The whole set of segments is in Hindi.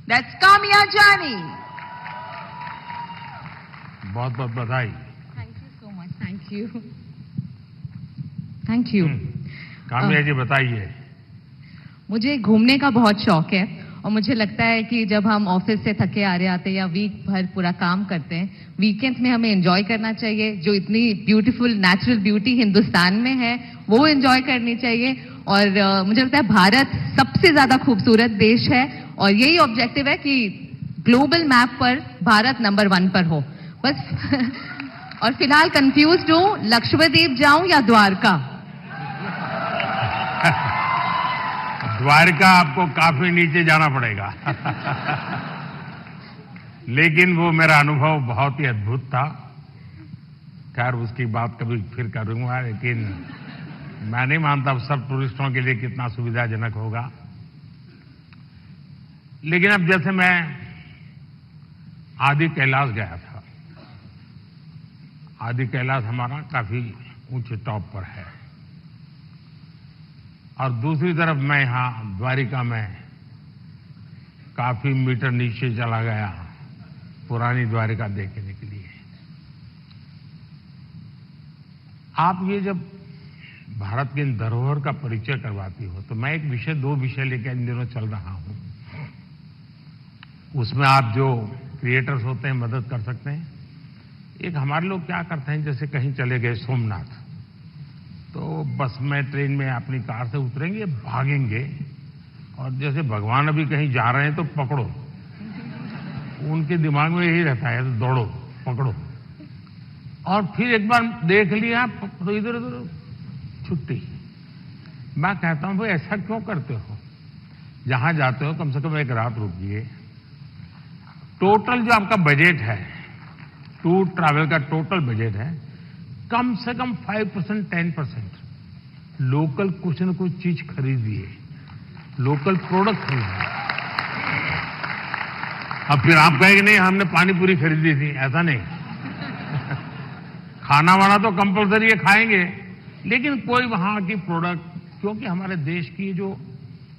That's Kamya Jani. बहुत बहुत बधाई। Thank you so much. Thank you. Thank you. Kamya जी बताइए। मुझे घूमने का बहुत शौक है और मुझे लगता है कि जब हम ऑफिस से थके आ रहे आते हैं या वीक भर पूरा काम करते हैं, वीकेंड में हमें एंजॉय करना चाहिए। जो इतनी ब्यूटीफुल नेचुरल ब्यूटी हिंदुस्तान में है वो एंजॉय करनी चाहिए। और मुझे लगता है भारत सबसे ज्यादा खूबसूरत देश है और यही ऑब्जेक्टिव है कि ग्लोबल मैप पर भारत नंबर 1 पर हो बस। और फिलहाल कंफ्यूज्ड हूं, लक्षद्वीप जाऊं या द्वारका? द्वारका आपको काफी नीचे जाना पड़ेगा। लेकिन वो मेरा अनुभव बहुत ही अद्भुत था। खैर उसकी बात कभी फिर करूंगा, लेकिन मैं नहीं मानता सब टूरिस्टों के लिए कितना सुविधाजनक होगा। लेकिन अब जैसे मैं आदि कैलाश गया था, आदि कैलाश हमारा काफी ऊंचे टॉप पर है, और दूसरी तरफ मैं यहां द्वारिका में काफी मीटर नीचे चला गया पुरानी द्वारिका देखने के लिए। आप ये जब भारत के इन धरोहर का परिचय करवाती हो तो मैं दो विषय लेकर इन दिनों चल रहा हूं। उसमें आप जो क्रिएटर्स होते हैं मदद कर सकते हैं। एक हमारे लोग क्या करते हैं, जैसे कहीं चले गए सोमनाथ, तो बस में ट्रेन में अपनी कार से उतरेंगे, भागेंगे, और जैसे भगवान अभी कहीं जा रहे हैं तो पकड़ो। उनके दिमाग में यही रहता है, तो दौड़ो पकड़ो, और फिर एक बार देख लिया तो इधर उधर छुट्टी। मैं कहता हूं भाई ऐसा क्यों करते हो? जहां जाते हो कम से कम एक रात रुकिए। टोटल जो आपका बजट है, टूर ट्रैवल का टोटल बजट है, कम से कम 5% 10% लोकल कुछ न कुछ चीज खरीदिए, लोकल प्रोडक्ट खरीदिए। अब फिर आप कहेंगे नहीं हमने पानी पूरी खरीदी थी, ऐसा नहीं। खाना वाना तो कंपलसरी है, खाएंगे, लेकिन कोई वहां की प्रोडक्ट, क्योंकि हमारे देश की जो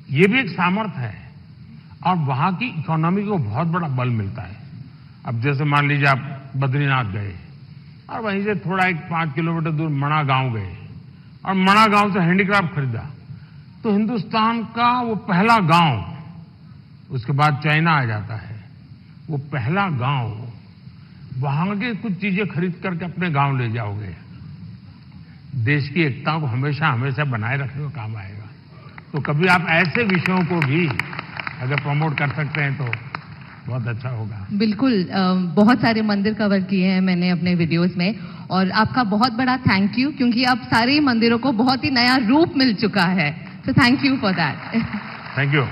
ये भी एक सामर्थ्य है और वहां की इकोनॉमी को बहुत बड़ा बल मिलता है। अब जैसे मान लीजिए आप बद्रीनाथ गए और वहीं से थोड़ा एक 5 किलोमीटर दूर मणा गांव गए और मणा गांव से हैंडीक्राफ्ट खरीदा, तो हिंदुस्तान का वो पहला गांव, उसके बाद चाइना आ जाता है, वो पहला गांव, वहां के कुछ चीजें खरीद करके अपने गांव ले जाओगे, देश की एकता को हमेशा हमेशा बनाए रखने का काम आएगा। तो कभी आप ऐसे विषयों को भी अगर प्रमोट कर सकते हैं तो बहुत अच्छा होगा। बिल्कुल, बहुत सारे मंदिर कवर किए हैं मैंने अपने वीडियोस में, और आपका बहुत बड़ा थैंक यू, क्योंकि अब सारे मंदिरों को बहुत ही नया रूप मिल चुका है। So thank you for that. Thank you.